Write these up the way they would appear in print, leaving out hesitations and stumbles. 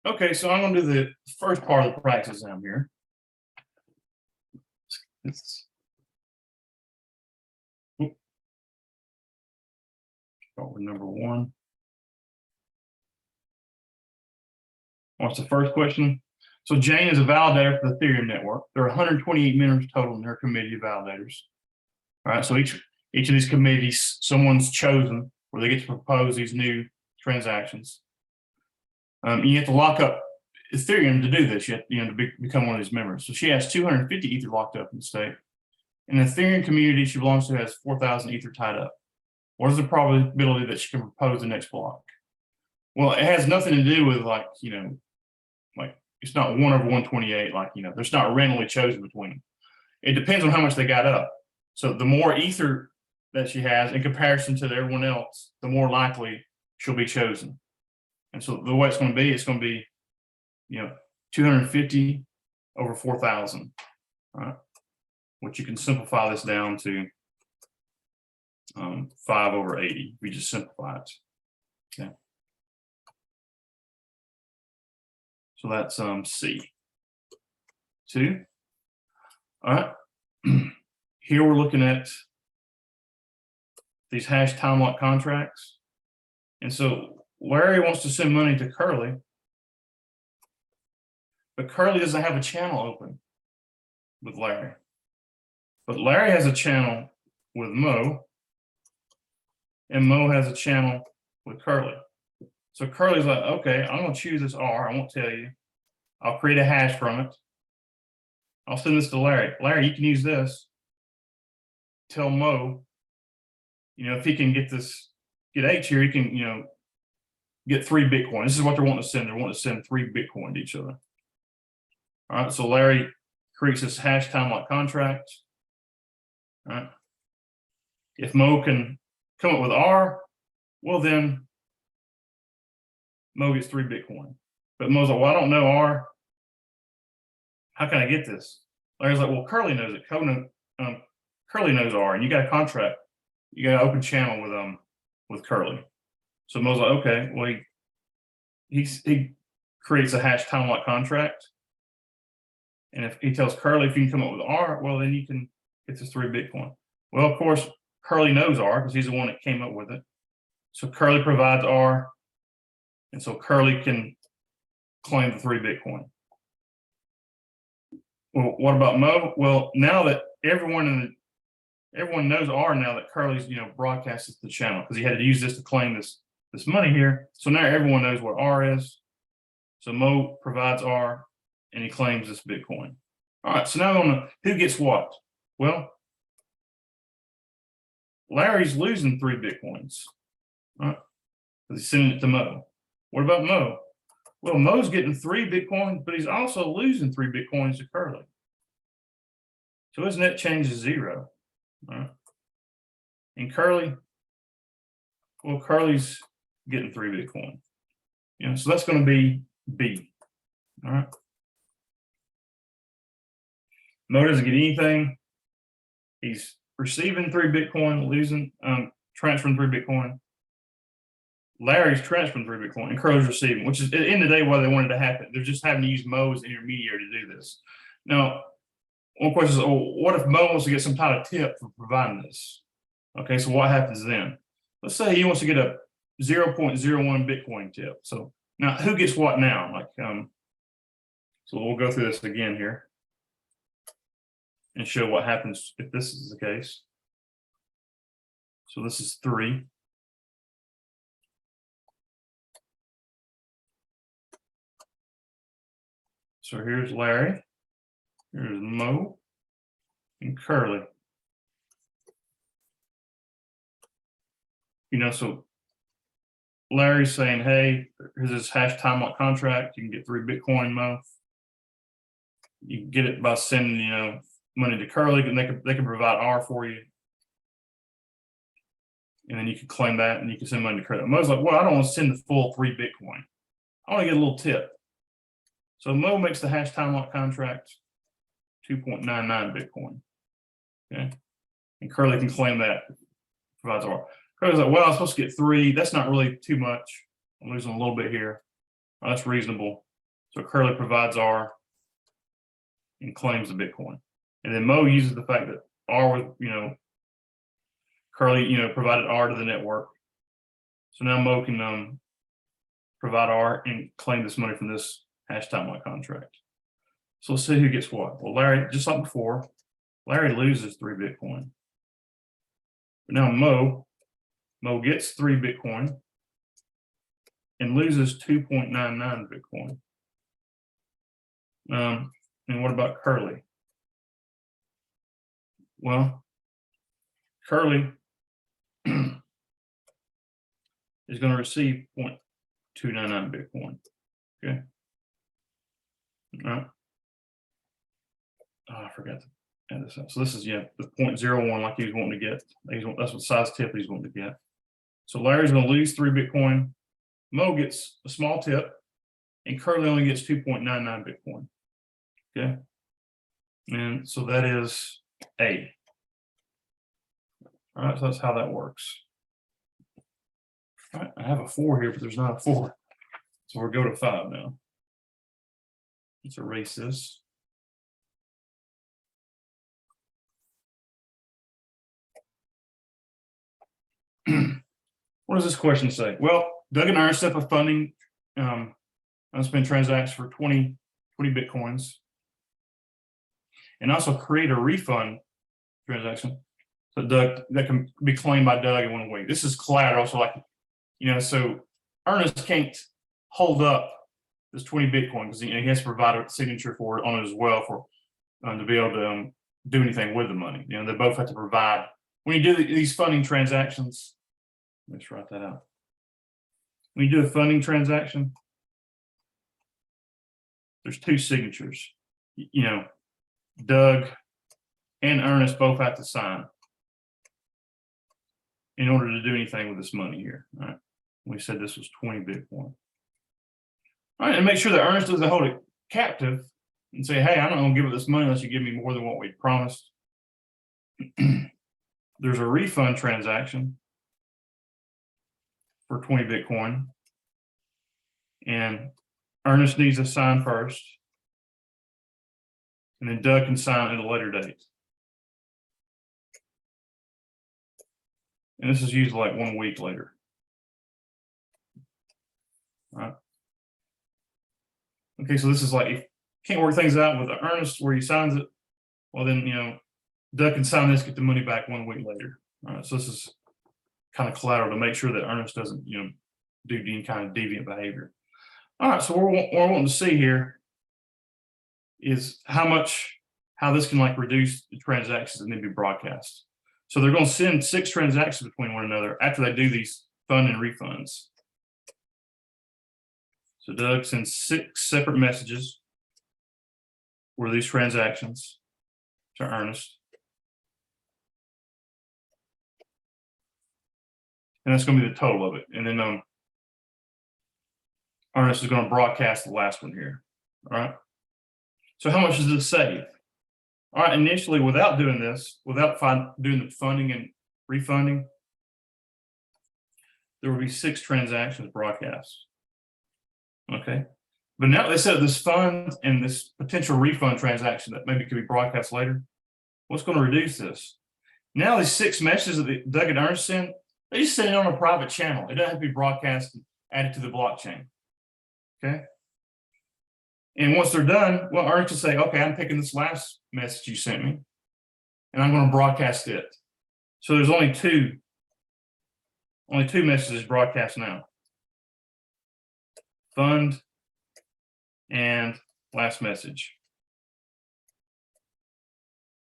Okay, so I'm gonna do the first part of the practice exam here. Start with number one. What's the first question? So Jane is a validator for the Ethereum network. There are 128 members total in her committee of validators. All right, so each of these committees, someone's chosen where they get to propose these new transactions. You have to lock up Ethereum to do this. You have to become one of these members. So she has 250 Ether locked up in the state. And the Ethereum community she belongs to has 4,000 Ether tied up. What is the probability that she can propose the next block? Well, it has nothing to do with like it's not 1 over 128, there's not randomly chosen between them. It depends on how much they got up. So the more Ether that she has in comparison to everyone else, the more likely she'll be chosen. And so the way it's going to be 250 over 4,000, right? Which you can simplify this down to 5 over 80. We just simplify it. Okay. So that's C. 2. All right. Here we're looking at these hash time lock contracts. And so Larry wants to send money to Curly, but Curly doesn't have a channel open with Larry. But Larry has a channel with Mo, and Mo has a channel with Curly. So Curly's like, okay, I'm going to choose this R. I won't tell you. I'll create a hash from it. I'll send this to Larry. Larry, you can use this. Tell Mo, if he can get H here, he can, get 3 Bitcoin. This is what they're wanting to send. They're wanting to send 3 Bitcoin to each other. All right, so Larry creates this hash time lock contract. All right. If Mo can come up with R, well, then Mo gets 3 Bitcoin. But Mo's like, well, I don't know R. How can I get this? Larry's like, well, Curly knows it. Curly knows R, and you got a contract. You got an open channel with Curly. So Mo's like, okay, well, he creates a hash time lock contract. And if he tells Curly, if you can come up with R, well, then you can get this 3 Bitcoin. Well, of course, Curly knows R because he's the one that came up with it. So Curly provides R. And so Curly can claim the 3 Bitcoin. Well, what about Mo? Well, now that everyone knows R now that Curly's, broadcasted the channel because he had to use this to claim this money here. So now everyone knows what R is. So Mo provides R and he claims this Bitcoin. All right, so now who gets what? Well, Larry's losing 3 Bitcoins, right? Because he's sending it to Mo. What about Mo? Well, Mo's getting 3 Bitcoins, but he's also losing 3 Bitcoins to Curly. So his net change is 0. All right. And Curly, well, Curly's getting 3 Bitcoin. So that's going to be B. All right. Mo doesn't get anything. He's receiving 3 Bitcoin, transferring 3 Bitcoin. Larry's transferring 3 Bitcoin and Curly's receiving, which is at the end of the day why they wanted to happen. They're just having to use Mo as intermediary to do this. Now, one question is, what if Mo wants to get some kind of tip for providing this? Okay, so what happens then? Let's say he wants to get a 0.01 Bitcoin tip. So now who gets what now? So we'll go through this again here and show what happens if this is the case. So this is 3. So here's Larry, here's Mo, and Curly. So Larry's saying, hey, here's this hash time lock contract. You can get 3 Bitcoin, Mo. You can get it by sending, money to Curly, and they can provide R for you. And then you can claim that, and you can send money to Curly. Mo's like, well, I don't want to send the full 3 Bitcoin. I want to get a little tip. So Mo makes the hash time lock contract 2.99 Bitcoin. Okay. And Curly can claim that, provides R. Curly's like, well, I'm supposed to get 3. That's not really too much. I'm losing a little bit here. Oh, that's reasonable. So Curly provides R and claims the Bitcoin. And then Mo uses the fact that R was, Curly, provided R to the network. So now Mo can provide R and claim this money from this hash timeline contract. So let's see who gets what. Well, Larry, just like before, Larry loses 3 Bitcoin. But now Mo gets 3 Bitcoin and loses 2.99 Bitcoin. And what about Curly? Well, Curly is going to receive 0.299 Bitcoin. Okay. All right. Oh, I forgot to add this up. So this is, the 0.01 like he was wanting to get. That's what size tip he's wanting to get. So Larry's going to lose 3 Bitcoin. Mo gets a small tip, and Curly only gets 2.99 Bitcoin. Okay. And so that is A. All right, so that's how that works. All right, I have a 4 here, but there's not a 4. So we'll go to 5 now. Let's erase this. What does this question say? Well, Doug and Ernest set up a funding unspent transaction for 20 Bitcoins, and also create a refund transaction that can be claimed by Doug in 1 week. This is collateral, so so Ernest can't hold up this 20 Bitcoin because he has to provide a signature for it on it as well for to be able to do anything with the money. They both have to provide when you do these funding transactions. Let's write that out. When you do a funding transaction, there's 2 signatures. Doug and Ernest both have to sign in order to do anything with this money here. All right. We said this was 20 Bitcoin. All right, and make sure that Ernest doesn't hold it captive and say, hey, I'm not going to give it this money unless you give me more than what we promised. There's a refund transaction for 20 Bitcoin. And Ernest needs to sign first. And then Doug can sign at a later date. And this is usually like 1 week later. All right. Okay, so this is like, if you can't work things out with Ernest where he signs it, well then, Doug can sign this, get the money back 1 week later. All right, so this is kind of collateral to make sure that Ernest doesn't, do any kind of deviant behavior. All right, so what we're wanting to see here is how this can reduce the transactions and then be broadcast. So they're going to send 6 transactions between one another after they do these fund and refunds. So Doug sends 6 separate messages for these transactions to Ernest. And that's going to be the total of it. And then Ernest is going to broadcast the last one here. All right. So how much does this save? All right. Initially, without doing this, without doing the funding and refunding, there will be 6 transactions broadcast. Okay. But now they set up this fund and this potential refund transaction that maybe could be broadcast later. What's going to reduce this? Now these 6 messages that Doug and Ernest send, they just send it on a private channel. It doesn't have to be broadcast and added to the blockchain. Okay. And once they're done, well, Ernest can say, okay, I'm picking this last message you sent me, and I'm going to broadcast it. So there's only two messages broadcast now. Fund and last message.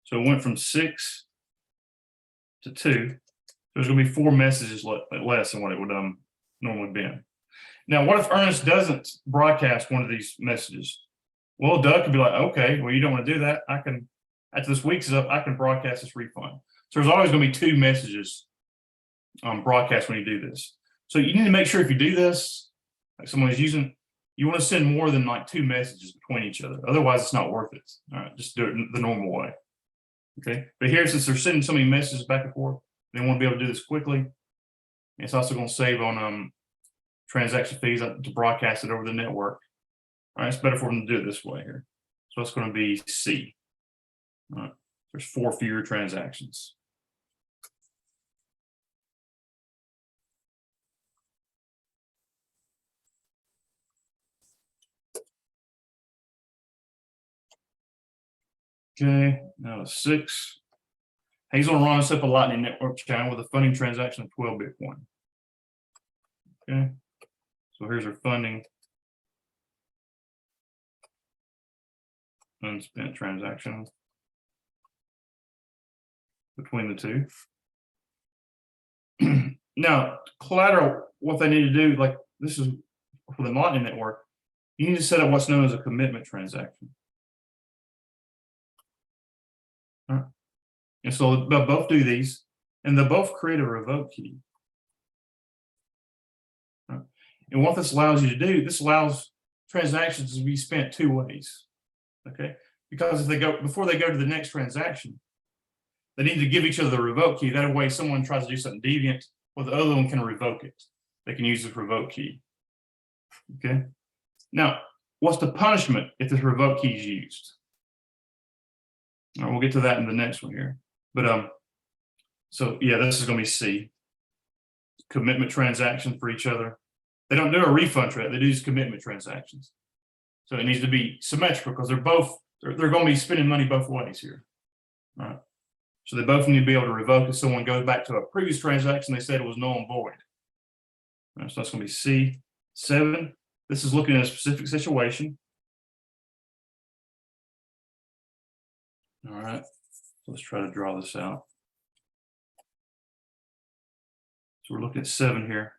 So it went from 6 to 2. There's going to be 4 messages less than what it would normally be. Now, what if Ernest doesn't broadcast one of these messages? Well, Doug could be like, okay, well, you don't want to do that. I can, after this week's is up, I can broadcast this refund. So there's always going to be 2 messages broadcast when you do this. So you need to make sure if you do this, like someone is using, you want to send more than 2 messages between each other. Otherwise, it's not worth it. All right, just do it the normal way. Okay, but here, since they're sending so many messages back and forth, they want to be able to do this quickly. It's also going to save on transaction fees to broadcast it over the network. All right, it's better for them to do it this way here. So it's going to be C. All right, there's 4 fewer transactions. Okay, now 6. Hazel and Ron set up a Lightning Network channel with a funding transaction of 12 Bitcoin. Okay, so here's our funding. Unspent transaction between the two. Now, collateral, what they need to do, like this is for the Lightning Network, you need to set up what's known as a commitment transaction. All right. And so they'll both do these, and they'll both create a revoke key. All right. And what this allows you to do, this allows transactions to be spent 2 ways. Okay, because if they go before they go to the next transaction, they need to give each other the revoke key. That way, someone tries to do something deviant, well, the other one can revoke it. They can use this revoke key. Okay. Now, what's the punishment if this revoke key is used? All right, we'll get to that in the next one here. But so yeah, this is going to be C. Commitment transaction for each other. They don't do a refund trade. They do these commitment transactions. So it needs to be symmetrical because they're going to be spending money both ways here. All right. So they both need to be able to revoke if someone goes back to a previous transaction they said it was null and void. All right, so that's going to be C. 7. This is looking at a specific situation. All right. So let's try to draw this out. So we're looking at 7 here.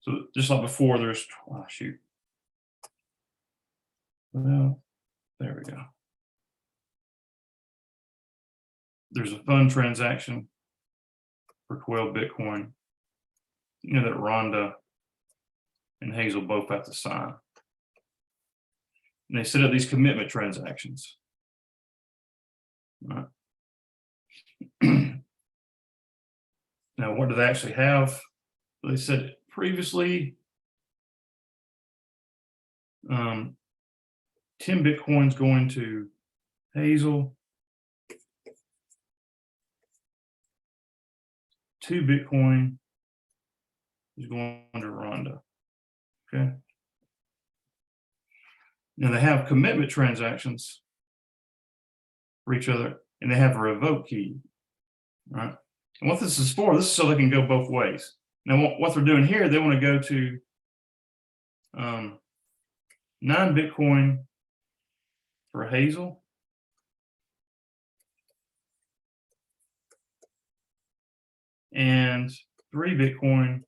So just like before, there's, oh, shoot. Well, there we go. There's a fund transaction for 12 Bitcoin. You know that Rhonda and Hazel both have to sign. And they set up these commitment transactions. All right. Now, what do they actually have? They said previously 10 Bitcoins going to Hazel, 2 Bitcoin is going to Rhonda. Okay. Now they have commitment transactions for each other, and they have a revoke key. Right. And what this is for, this is so they can go both ways. Now, what they're doing here, they want to go to 9 Bitcoin for Hazel. And 3 Bitcoin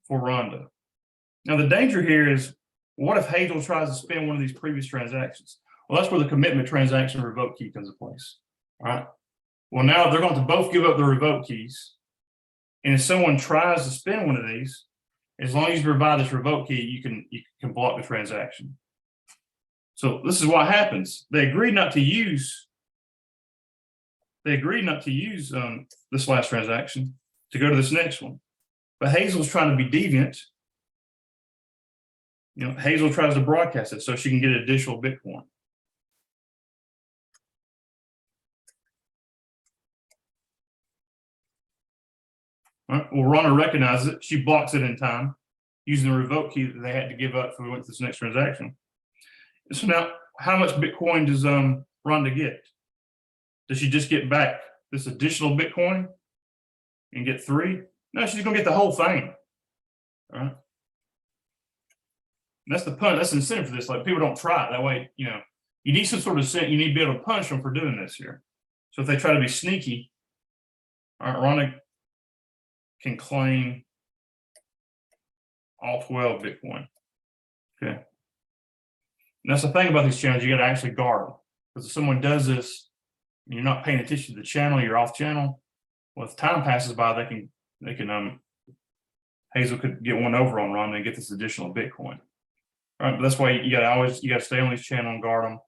for Rhonda. Now, the danger here is, what if Hazel tries to spend one of these previous transactions? Well, that's where the commitment transaction revoke key comes into place. All right. Well, now they're going to both give up the revoke keys. And if someone tries to spend one of these, as long as you provide this revoke key, you can block the transaction. So this is what happens. They agreed not to use this last transaction to go to this next one. But Hazel's trying to be deviant. You know, Hazel tries to broadcast it so she can get additional Bitcoin. All right. Well, Rhonda recognizes it. She blocks it in time using the revoke key that they had to give up if we went to this next transaction. So now, how much Bitcoin does Rhonda get? Does she just get back this additional Bitcoin and get 3? No, she's going to get the whole thing. All right. And that's the pun. That's the incentive for this. Like, people don't try it. That way, you know, you need some sort of incentive. You need to be able to punish them for doing this here. So if they try to be sneaky, all right, Rhonda can claim all 12 Bitcoin. Okay. And that's the thing about these channels. You got to actually guard them, because if someone does this and you're not paying attention to the channel, you're off channel. Well, if time passes by, they can Hazel could get one over on Rhonda and get this additional Bitcoin. All right, but that's why you got to stay on this channel and guard them.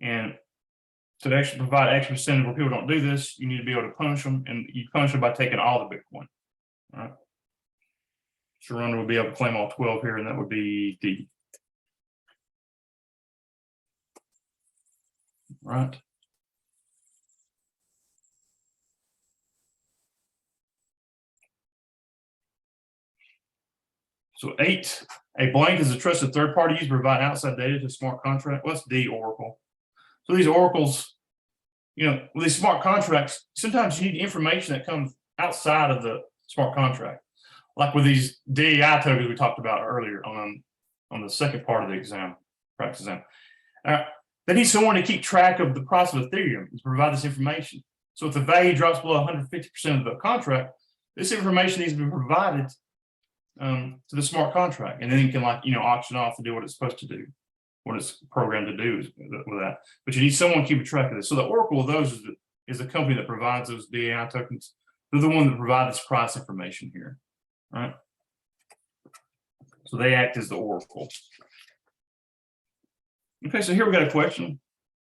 And to actually provide extra incentive where people don't do this, you need to be able to punish them, and you punish them by taking all the Bitcoin. All right. Sharonda would be able to claim all 12 here, and that would be D. All right. So 8, a blank is a trusted third party used to provide outside data to smart contract. Well, that's D, Oracle. So these oracles, with these smart contracts, sometimes you need information that comes outside of the smart contract. Like with these DEI tokens we talked about earlier on the second part of the exam, practice exam. They need someone to keep track of the price of Ethereum to provide this information. So if the value drops below 150% of the contract, this information needs to be provided to the smart contract, and then you can auction off and do what it's supposed to do, what it's programmed to do with that. But you need someone keeping track of this. So the Oracle of those is the company that provides those DAI tokens. They're the one that provide this price information here, right? So they act as the Oracle. Okay, so here we got a question.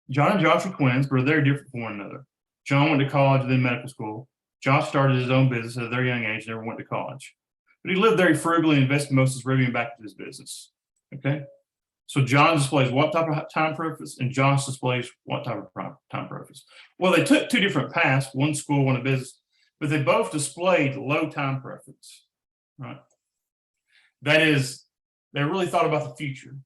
John and Josh are twins, but are very different from one another. John went to college and then medical school. Josh started his own business at a very young age, never went to college. But he lived very frugally and invested most of his revenue back into his business. Okay. So John displays what type of time preference, and Josh displays what type of time preference. Well, they took two different paths, one school, one a business, but they both displayed low time preference. Right. That is, they really thought about the future.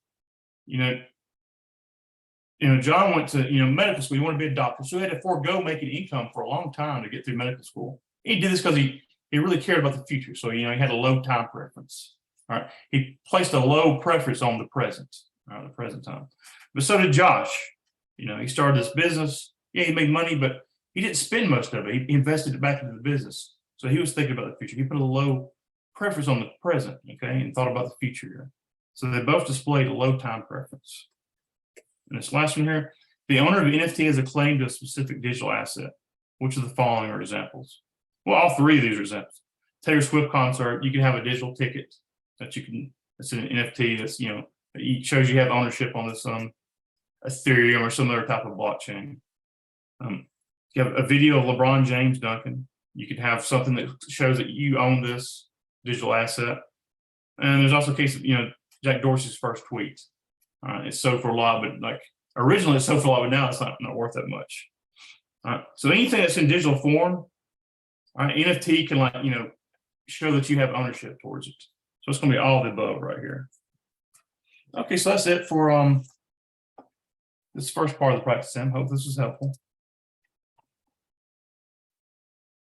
John went to medical school. He wanted to be a doctor, so he had to forego making income for a long time to get through medical school. He did this because he really cared about the future. So he had a low time preference. All right, he placed a low preference on the present time. But so did Josh. He started this business. Yeah, he made money, but he didn't spend most of it. He invested it back into the business. So he was thinking about the future. He put a low preference on the present, okay, and thought about the future. So they both displayed a low time preference. And this last one here, the owner of an NFT has a claim to a specific digital asset. Which of the following are examples? Well, all three of these are examples. Taylor Swift concert, you can have a digital ticket that it's an NFT that's, it shows you have ownership on this Ethereum or some other type of blockchain. You have a video of LeBron James dunking. You could have something that shows that you own this digital asset. And there's also a case of, Jack Dorsey's first tweet. It's sold for a lot, but originally it's sold for a lot, but now it's not worth that much. So anything that's in digital form, NFT can show that you have ownership towards it. So it's going to be all of the above right here. Okay, so that's it for this first part of the practice exam. Hope this was helpful.